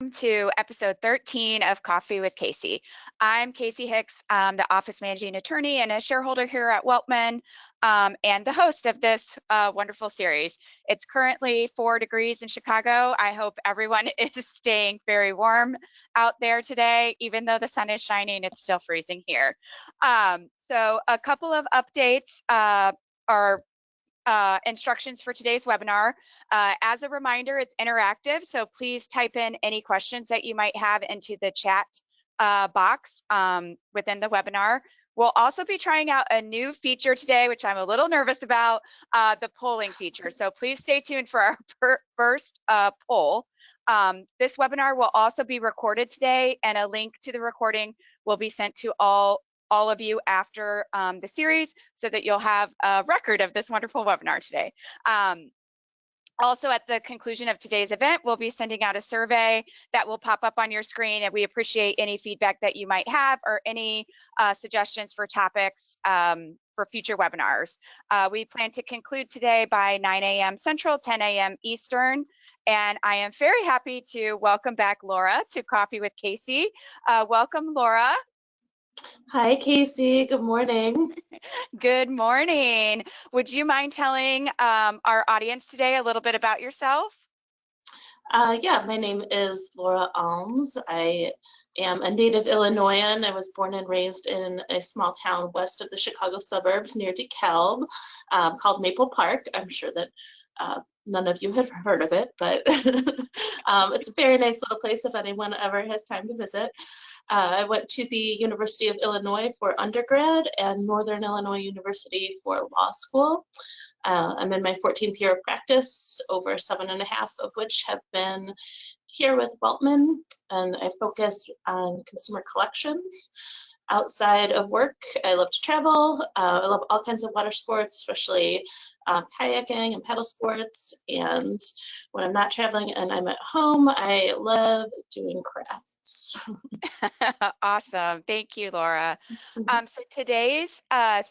To episode 13 of Coffee with Casey. I'm Casey Hicks, the office managing attorney and a shareholder here at Weltman, and the host of this wonderful series. It's currently 4 degrees in Chicago. I hope everyone is staying very warm out there today. Even though the sun is shining, it's still freezing here. So a couple of updates are instructions for today's webinar. As a reminder, it's interactive, so please type in any questions that you might have into the chat box within the webinar. We'll also be trying out a new feature today, which I'm a little nervous about, the polling feature. So please stay tuned for our first poll. This webinar will also be recorded today, and a link to the recording will be sent to all of you after the series so that you'll have a record of this wonderful webinar today. Also, at the conclusion of today's event, we'll be sending out a survey that will pop up on your screen, and we appreciate any feedback that you might have or any suggestions for topics for future webinars. We plan to conclude today by 9 a.m. Central, 10 a.m. Eastern, and I am very happy to welcome back Laura to Coffee with Casey. Welcome, Laura. Hi, Casey. Good morning. Good morning. Would you mind telling our audience today a little bit about yourself? Yeah, my name is Laura Alms. I am a native Illinoisan. I was born and raised in a small town west of the Chicago suburbs near DeKalb called Maple Park. I'm sure that none of you have heard of it, but it's a very nice little place if anyone ever has time to visit. I went to the University of Illinois for undergrad and Northern Illinois University for law school. I'm in my 14th year of practice, over 7.5 of which have been here with Weltman, and I focus on consumer collections. Outside of work, I love to travel. I love all kinds of water sports, especially kayaking and paddle sports. And when I'm not traveling and I'm at home, I love doing crafts. Awesome. Thank you, Laura. So today's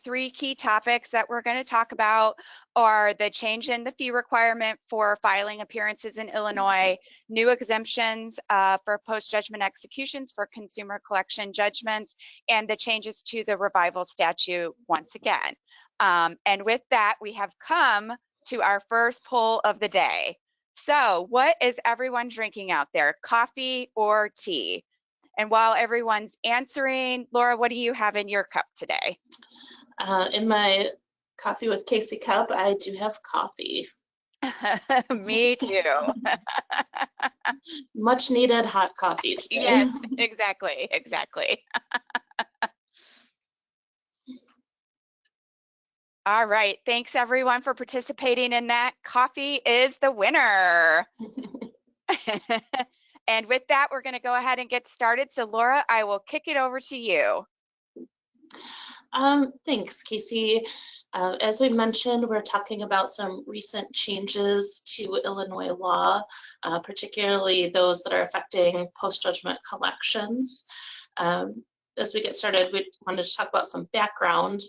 3 key topics that we're going to talk about are the change in the fee requirement for filing appearances in Illinois, new exemptions for post-judgment executions for consumer collection judgments, and the changes to the revival statute once again. And with that, we have come to our first poll of the day. So what is everyone drinking out there, coffee or tea? And while everyone's answering, Laura, what do you have in your cup today? In my Coffee with Casey cup, I do have coffee. Me too. Much needed hot coffee today. Yes, exactly. All right, thanks everyone for participating in that. Coffee is the winner. And with that, we're going to go ahead and get started. So Laura, I will kick it over to you. Thanks, Casey. As we mentioned, we're talking about some recent changes to Illinois law, particularly those that are affecting post-judgment collections. As we get started, we wanted to talk about some background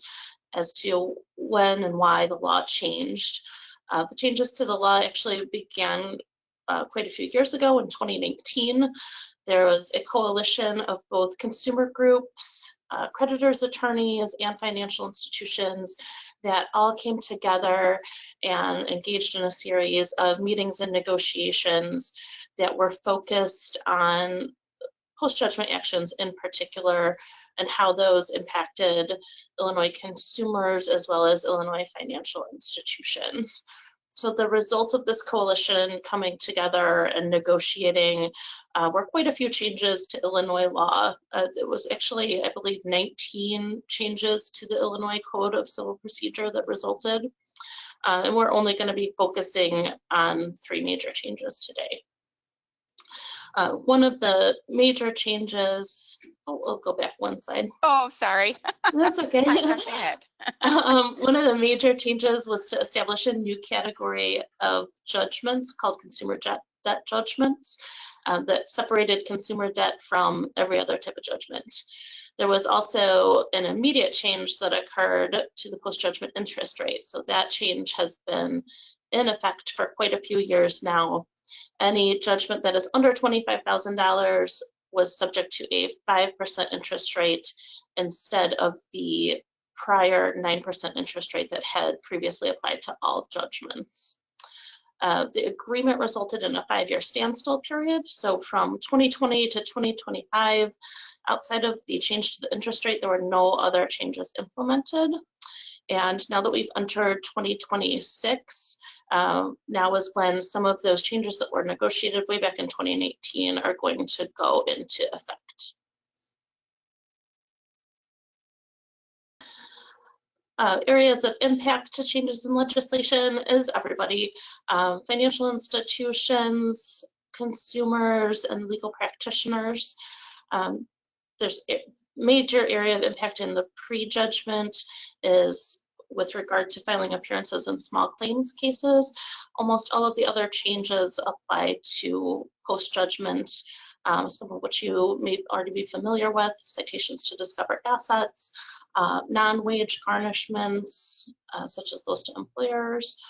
as to when and why the law changed. The changes to the law actually began quite a few years ago in 2019. There was a coalition of both consumer groups, creditors, attorneys, and financial institutions that all came together and engaged in a series of meetings and negotiations that were focused on post-judgment actions in particular and how those impacted Illinois consumers as well as Illinois financial institutions. So the results of this coalition coming together and negotiating were quite a few changes to Illinois law. There was actually, I believe, 19 changes to the Illinois Code of Civil Procedure that resulted. And we're only going to be focusing on 3 major changes today. One of the major changes, I'll go back one slide. Oh, sorry. That's okay. I jumped ahead. One of the major changes was to establish a new category of judgments called consumer debt judgments that separated consumer debt from every other type of judgment. There was also an immediate change that occurred to the post-judgment interest rate. So that change has been in effect for quite a few years now. Any judgment that is under $25,000 was subject to a 5% interest rate instead of the prior 9% interest rate that had previously applied to all judgments. The agreement resulted in a 5-year standstill period. So from 2020 to 2025, outside of the change to the interest rate, there were no other changes implemented. And now that we've entered 2026, now is when some of those changes that were negotiated way back in 2018 are going to go into effect. Areas of impact to changes in legislation is everybody, financial institutions, consumers, and legal practitioners. There's a major area of impact in the pre-judgment is with regard to filing appearances in small claims cases. Almost all of the other changes apply to post-judgment, some of which you may already be familiar with: citations to discover assets, non-wage garnishments, such as those to employers,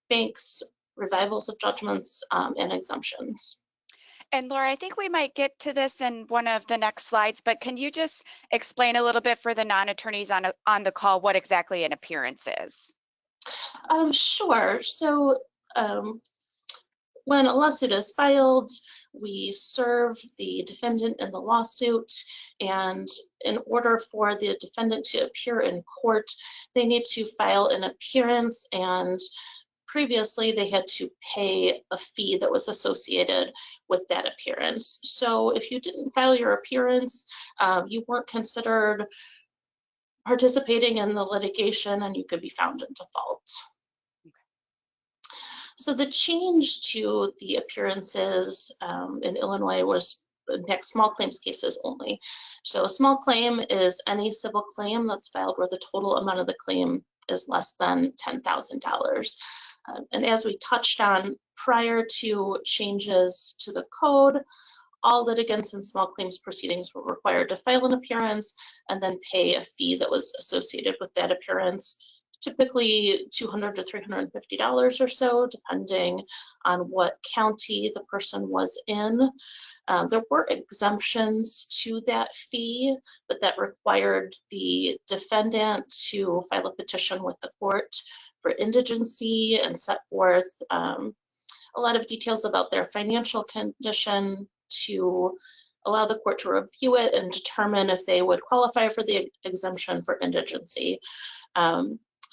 banks, revivals of judgments, and exemptions. And Laura, I think we might get to this in one of the next slides, but can you just explain a little bit for the non-attorneys on the call what exactly an appearance is? Sure. So when a lawsuit is filed, we serve the defendant in the lawsuit, and in order for the defendant to appear in court, they need to file an appearance, and previously they had to pay a fee that was associated with that appearance. So if you didn't file your appearance, you weren't considered participating in the litigation and you could be found in default. So the change to the appearances in Illinois was impact small claims cases only. So a small claim is any civil claim that's filed where the total amount of the claim is less than $10,000. And as we touched on, prior to changes to the code, all litigants in small claims proceedings were required to file an appearance and then pay a fee that was associated with that appearance, typically $200 to $350 or so, depending on what county the person was in. There were exemptions to that fee, but that required the defendant to file a petition with the court for indigency and set forth a lot of details about their financial condition to allow the court to review it and determine if they would qualify for the exemption for indigency.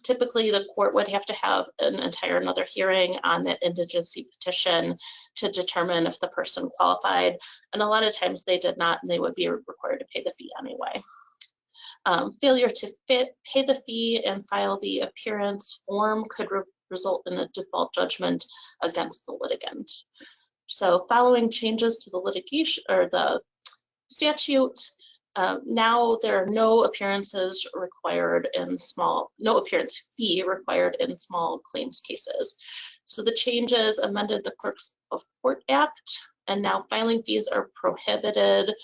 Typically, the court would have to have an entire another hearing on that indigency petition to determine if the person qualified, and a lot of times they did not, and they would be required to pay the fee anyway. Failure to pay the fee and file the appearance form could result in a default judgment against the litigant. So following changes to the litigation or the statute, now there are no appearances required in no appearance fee required in small claims cases. So the changes amended the Clerks of Court Act, and now filing fees are prohibited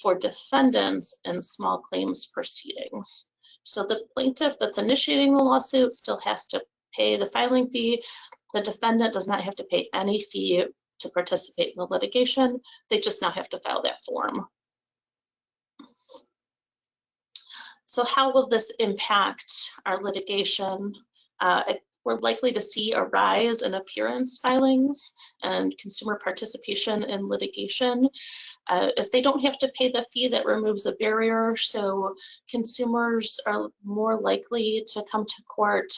for defendants in small claims proceedings. So the plaintiff that's initiating the lawsuit still has to pay the filing fee. The defendant does not have to pay any fee to participate in the litigation. They just now have to file that form. So how will this impact our litigation? We're likely to see a rise in appearance filings and consumer participation in litigation. If they don't have to pay the fee, that removes a barrier, so consumers are more likely to come to court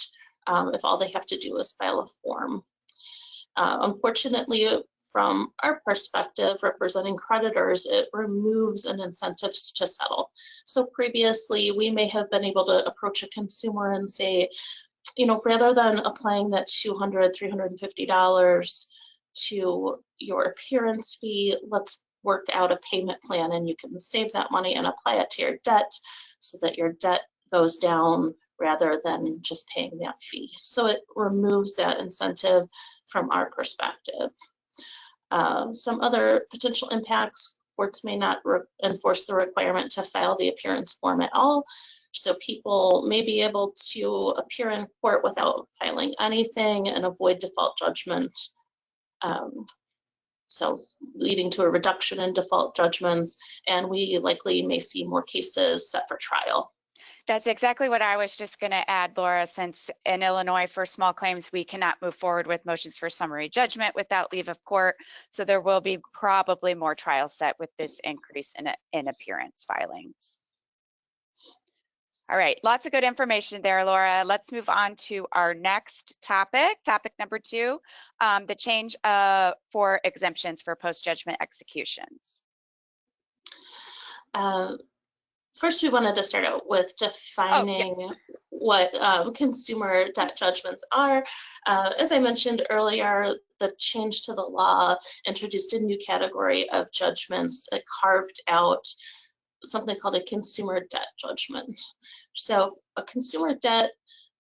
if all they have to do is file a form. Unfortunately, from our perspective, representing creditors, it removes an incentive to settle. So previously, we may have been able to approach a consumer and say, you know, rather than applying that $200, $350 to your appearance fee, let's work out a payment plan and you can save that money and apply it to your debt so that your debt goes down rather than just paying that fee. So it removes that incentive from our perspective. Some other potential impacts: courts may not enforce the requirement to file the appearance form at all. So people may be able to appear in court without filing anything and avoid default judgment So leading to a reduction in default judgments, and we likely may see more cases set for trial. That's exactly what I was just going to add, Laura, since in Illinois for small claims, we cannot move forward with motions for summary judgment without leave of court. So there will be probably more trials set with this increase in appearance filings. All right, lots of good information there, Laura. Let's move on to our next topic, topic number 2, the change for exemptions for post-judgment executions. First, we wanted to start out with defining what consumer debt judgments are. As I mentioned earlier, the change to the law introduced a new category of judgments. It carved out something called a consumer debt judgment. So a consumer debt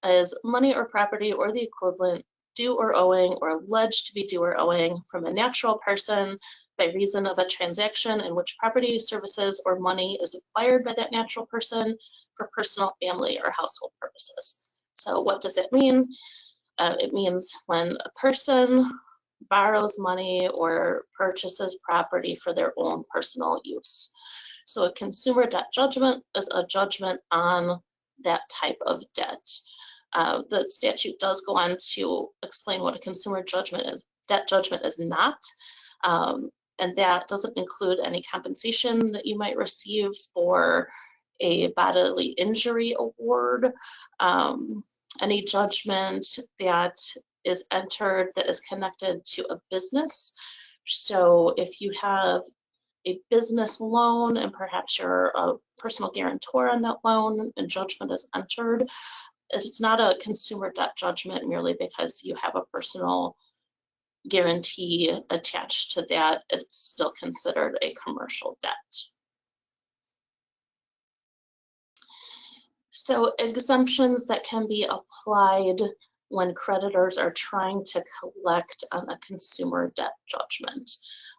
is money or property or the equivalent due or owing or alleged to be due or owing from a natural person by reason of a transaction in which property, services, or money is acquired by that natural person for personal, family, or household purposes. So what does that mean? It means when a person borrows money or purchases property for their own personal use. So a consumer debt judgment is a judgment on that type of debt. The statute does go on to explain what a consumer judgment is. Debt judgment is not, and that doesn't include any compensation that you might receive for a bodily injury award, any judgment that is entered that is connected to a business. So if you have a business loan and perhaps you're a personal guarantor on that loan and judgment is entered, it's not a consumer debt judgment merely because you have a personal guarantee attached to that. It's still considered a commercial debt. So exemptions that can be applied when creditors are trying to collect on a consumer debt judgment.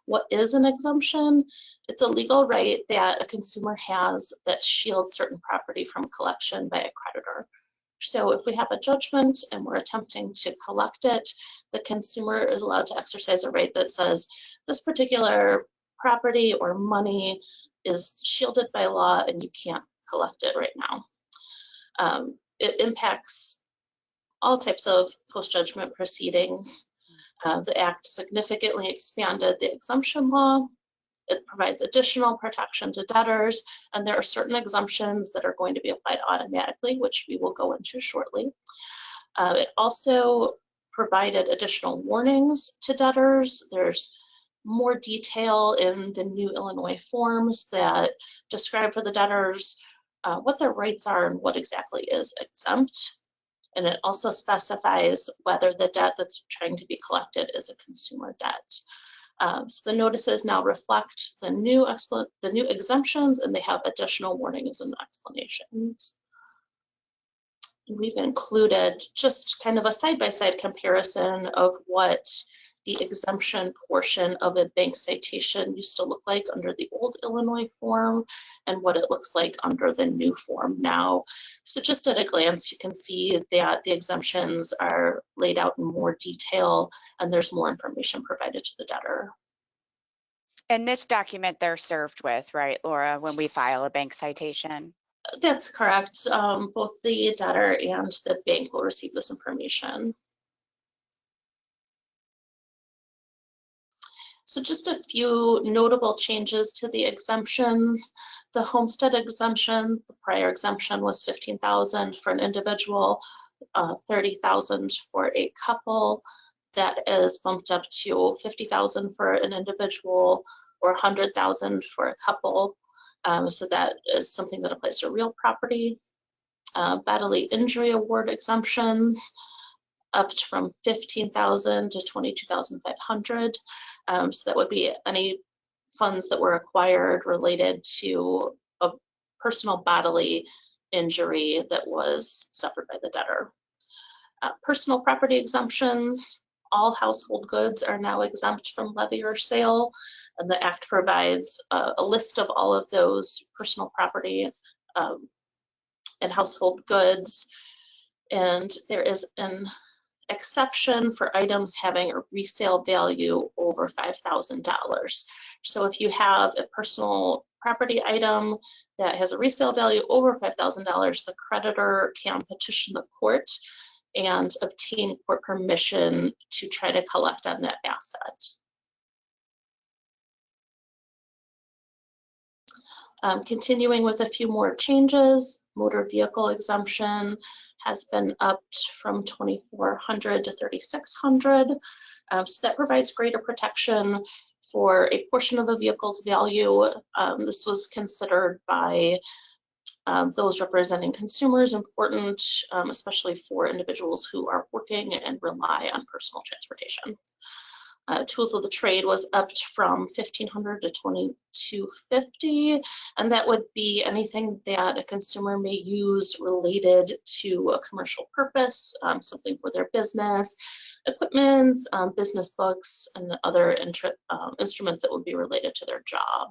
What is an exemption? It's a legal right that a consumer has that shields certain property from collection by a creditor. So if we have a judgment and we're attempting to collect it, the consumer is allowed to exercise a right that says this particular property or money is shielded by law and you can't collect it right now. It impacts all types of post-judgment proceedings. The Act significantly expanded the exemption law. It provides additional protection to debtors, and there are certain exemptions that are going to be applied automatically, which we will go into shortly. It also provided additional warnings to debtors. There's more detail in the new Illinois forms that describe for the debtors what their rights are and what exactly is exempt. And it also specifies whether the debt that's trying to be collected is a consumer debt. So the notices now reflect the new exemptions, and they have additional warnings and explanations. We've included just kind of a side-by-side comparison of what the exemption portion of a bank citation used to look like under the old Illinois form and what it looks like under the new form now. So just at a glance, you can see that the exemptions are laid out in more detail and there's more information provided to the debtor. And this document they're served with, right, Laura, when we file a bank citation? That's correct. Both the debtor and the bank will receive this information. So just a few notable changes to the exemptions. The homestead exemption, the prior exemption was $15,000 for an individual, $30,000 for a couple. That is bumped up to $50,000 for an individual or $100,000 for a couple. So that is something that applies to real property. Bodily injury award exemptions up from $15,000 to $22,500. So that would be any funds that were acquired related to a personal bodily injury that was suffered by the debtor. Personal property exemptions, all household goods are now exempt from levy or sale, and the Act provides a list of all of those personal property and household goods. And there is an exception for items having a resale value over $5,000. So if you have a personal property item that has a resale value over $5,000, the creditor can petition the court and obtain court permission to try to collect on that asset. Continuing with a few more changes, motor vehicle exemption has been upped from $2,400 to $3,600. So that provides greater protection for a portion of a vehicle's value. This was considered by those representing consumers important, especially for individuals who are working and rely on personal transportation. Tools of the trade was upped from $1,500 to $2,250, and that would be anything that a consumer may use related to a commercial purpose, something for their business, equipment, business books, and other instruments that would be related to their job.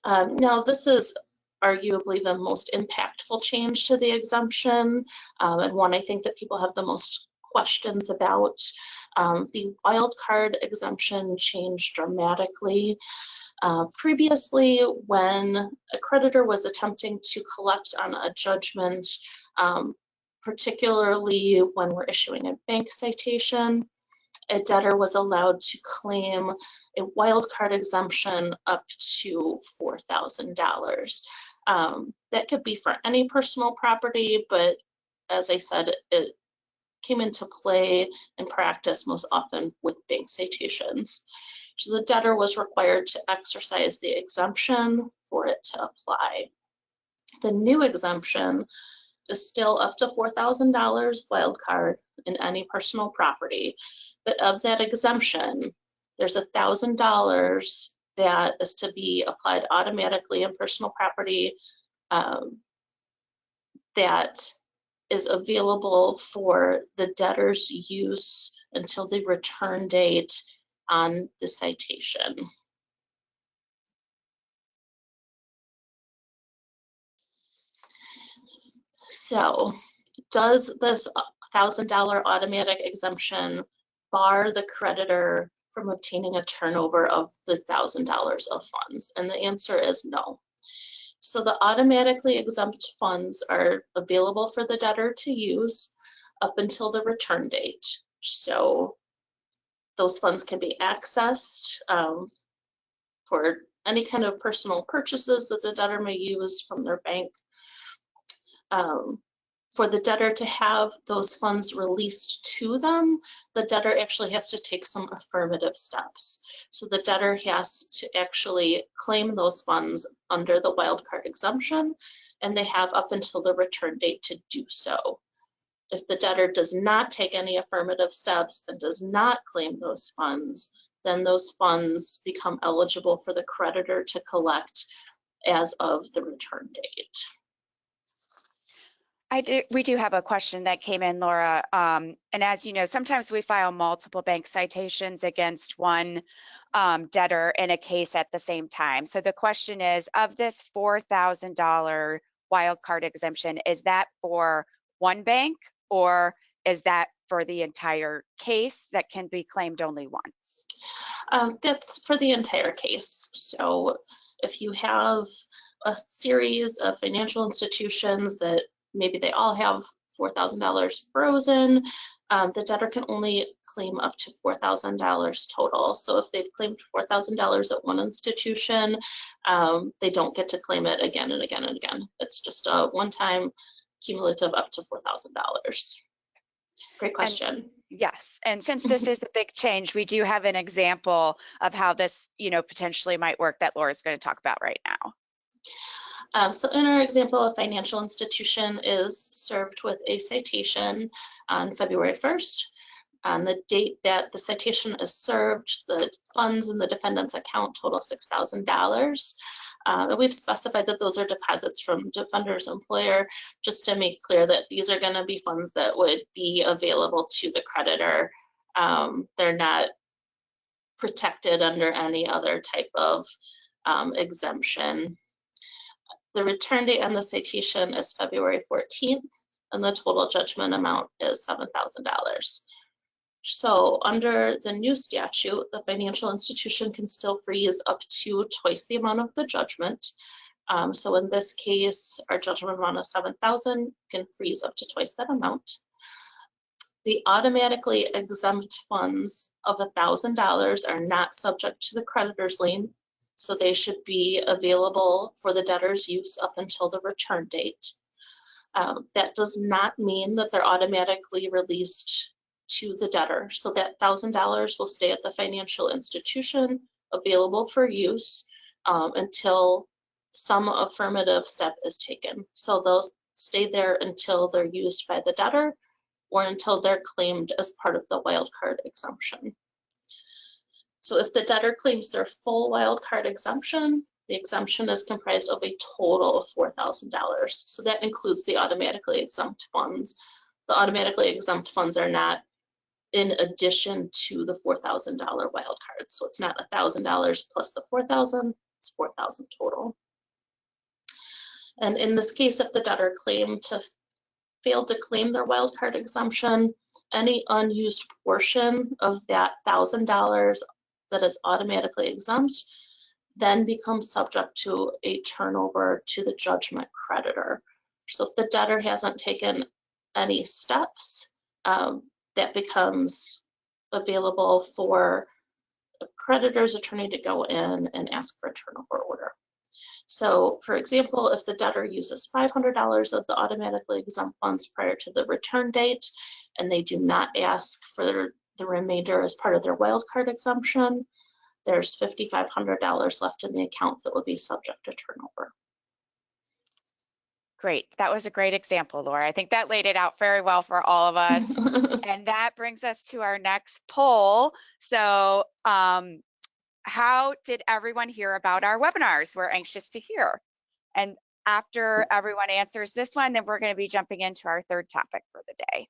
Now, this is arguably the most impactful change to the exemption, and one I think that people have the most questions about. The wildcard exemption changed dramatically. Previously, when a creditor was attempting to collect on a judgment, particularly when we're issuing a bank citation, a debtor was allowed to claim a wildcard exemption up to $4,000. That could be for any personal property, but as I said, it came into play in practice most often with bank citations. So the debtor was required to exercise the exemption for it to apply. The new exemption is still up to $4,000 wildcard in any personal property, but of that exemption, there's $1,000 that is to be applied automatically in personal property that is available for the debtor's use until the return date on the citation. So, does this $1,000 automatic exemption bar the creditor from obtaining a turnover of the $1,000 of funds? And the answer is no. So the automatically exempt funds are available for the debtor to use up until the return date. So those funds can be accessed for any kind of personal purchases that the debtor may use from their bank. For the debtor to have those funds released to them, the debtor actually has to take some affirmative steps. So the debtor has to actually claim those funds under the wildcard exemption, and they have up until the return date to do so. If the debtor does not take any affirmative steps and does not claim those funds, then those funds become eligible for the creditor to collect as of the return date. We do have a question that came in, Laura. And as you know, sometimes we file multiple bank citations against one debtor in a case at the same time. So the question is, of this $4,000 wildcard exemption, is that for one bank or is that for the entire case that can be claimed only once? That's for the entire case. So if you have a series of financial institutions that maybe they all have $4,000 frozen, the debtor can only claim up to $4,000 total. So if they've claimed $4,000 at one institution, they don't get to claim it again and again and again. It's just a one-time cumulative up to $4,000. Great question. Yes, and since this is a big change, we do have an example of how this, potentially might work that Laura's going to talk about right now. So in our example, a financial institution is served with a citation on February 1st. On the date that the citation is served, the funds in the defendant's account total $6,000. And we've specified that those are deposits from defender's employer, just to make clear that these are going to be funds that would be available to the creditor. They're not protected under any other type of exemption. The return date on the citation is February 14th, and the total judgment amount is $7,000. So under the new statute, the financial institution can still freeze up to twice the amount of the judgment. So in this case, our judgment amount of $7,000 can freeze up to twice that amount. The automatically exempt funds of $1,000 are not subject to the creditor's lien, so they should be available for the debtor's use up until the return date. That does not mean that they're automatically released to the debtor. So that $1,000 will stay at the financial institution available for use until some affirmative step is taken. So they'll stay there until they're used by the debtor or until they're claimed as part of the wildcard exemption. So if the debtor claims their full wildcard exemption, the exemption is comprised of a total of $4,000. So that includes the automatically exempt funds. The automatically exempt funds are not in addition to the $4,000 wildcard. So it's not $1,000 plus the $4,000, it's $4,000 total. And in this case, if the debtor failed to claim their wildcard exemption, any unused portion of that $1,000 that is automatically exempt then becomes subject to a turnover to the judgment creditor. So if the debtor hasn't taken any steps, that becomes available for a creditor's attorney to go in and ask for a turnover order. So for example, if the debtor uses $500 of the automatically exempt funds prior to the return date, and they do not ask for the remainder as part of their wildcard exemption, there's $5,500 left in the account that would be subject to turnover. Great. That was a great example, Laura. I think that laid it out very well for all of us. And that brings us to our next poll. So how did everyone hear about our webinars? We're anxious to hear. And after everyone answers this one, then we're going to be jumping into our third topic for the day.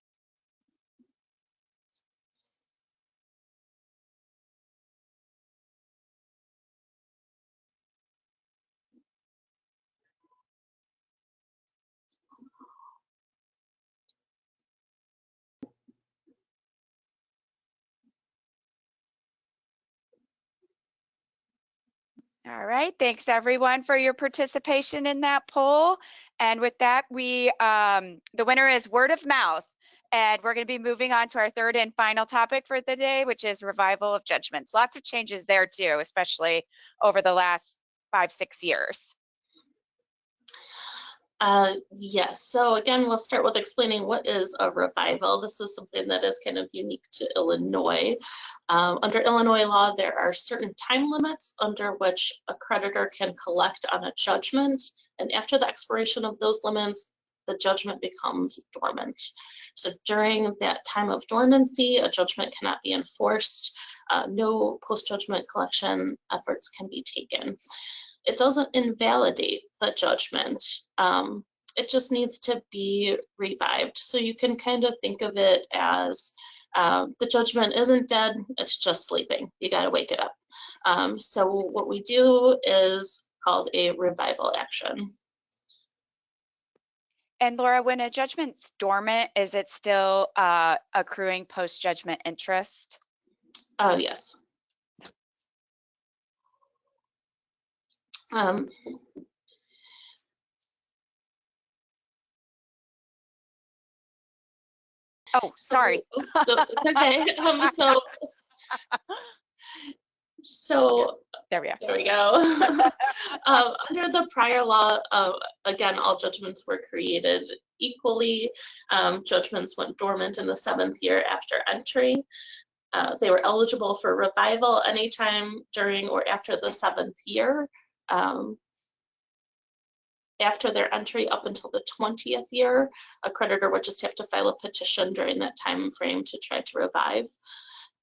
All right, thanks everyone for your participation in that poll. And with that, the winner is word of mouth. And we're going to be moving on to our third and final topic for the day, which is revival of judgments. Lots of changes there too, especially over the last 5-6 years. Yes, so again, we'll start with explaining what is a revival. This is something that is kind of unique to Illinois. Under Illinois law, there are certain time limits under which a creditor can collect on a judgment, and after the expiration of those limits, the judgment becomes dormant. So during that time of dormancy, a judgment cannot be enforced. No post-judgment collection efforts can be taken. It doesn't invalidate the judgment. It just needs to be revived. So you can kind of think of it as the judgment isn't dead, it's just sleeping. You got to wake it up. So what we do is called a revival action. And Laura, when a judgment's dormant, is it still accruing post-judgment interest? Yes. Oh, sorry. It's okay. So there we go. There we go. Under the prior law, again, all judgments were created equally. Judgments went dormant in the 7th year after entry. They were eligible for revival anytime during or after the 7th year. After their entry up until the 20th year, a creditor would just have to file a petition during that time frame to try to revive.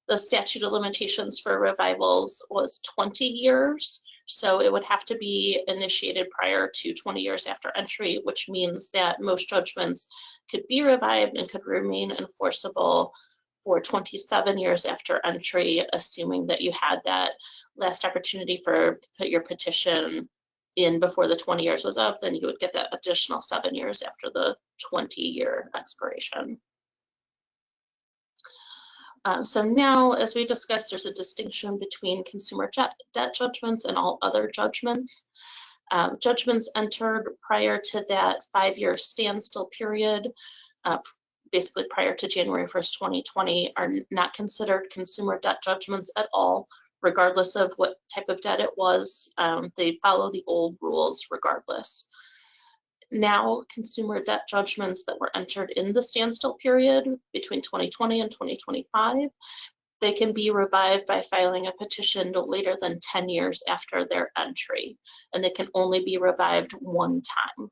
The statute of limitations for revivals was 20 years, so it would have to be initiated prior to 20 years after entry, which means that most judgments could be revived and could remain enforceable for 27 years after entry, assuming that you had that last opportunity for your petition in before the 20 years was up, then you would get that additional 7 years after the 20-year expiration. So now, as we discussed, there's a distinction between consumer debt judgments and all other judgments. Judgments entered prior to that 5-year standstill period, basically prior to January 1st, 2020, are not considered consumer debt judgments at all, regardless of what type of debt it was. They follow the old rules regardless. Now, consumer debt judgments that were entered in the standstill period between 2020 and 2025, they can be revived by filing a petition no later than 10 years after their entry, and they can only be revived one time.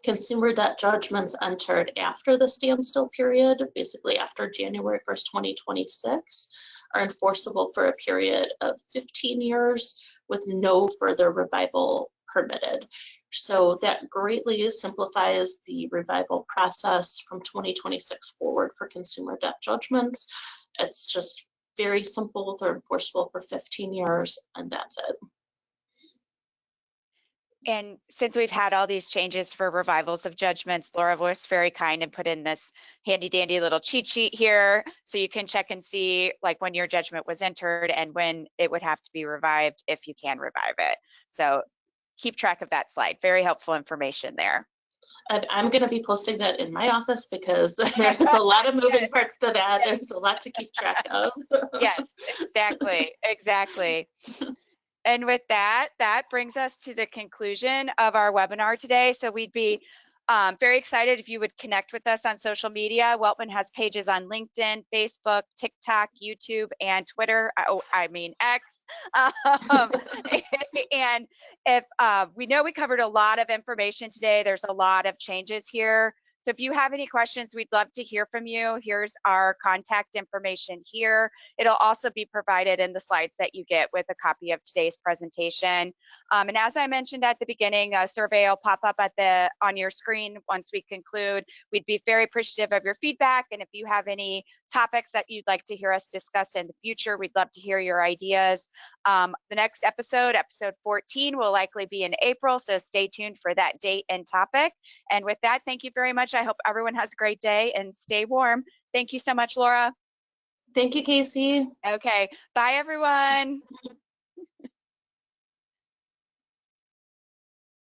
Consumer debt judgments entered after the standstill period, basically after January 1st, 2026, are enforceable for a period of 15 years with no further revival permitted. So that greatly simplifies the revival process from 2026 forward for consumer debt judgments. It's just very simple. They're enforceable for 15 years, and that's it. And since we've had all these changes for revivals of judgments, Laura was very kind and put in this handy dandy little cheat sheet here, so you can check and see like when your judgment was entered and when it would have to be revived if you can revive it. So keep track of that slide. Very helpful information there. And I'm going to be posting that in my office because there's a lot of moving parts to that. There's a lot to keep track of. Yes, exactly, exactly. And with that, that brings us to the conclusion of our webinar today. So we'd be very excited if you would connect with us on social media. Weltman has pages on LinkedIn, Facebook, TikTok, YouTube, and Twitter. I mean X. And if we know we covered a lot of information today, there's a lot of changes here. So if you have any questions, we'd love to hear from you. Here's our contact information here. It'll also be provided in the slides that you get with a copy of today's presentation. And as I mentioned at the beginning, a survey will pop up on your screen once we conclude. We'd be very appreciative of your feedback. And if you have any topics that you'd like to hear us discuss in the future, we'd love to hear your ideas. The next episode, episode 14, will likely be in April. So stay tuned for that date and topic. And with that, thank you very much. I hope everyone has a great day and stay warm. Thank you so much, Laura. Thank you, Casey. Okay, bye everyone.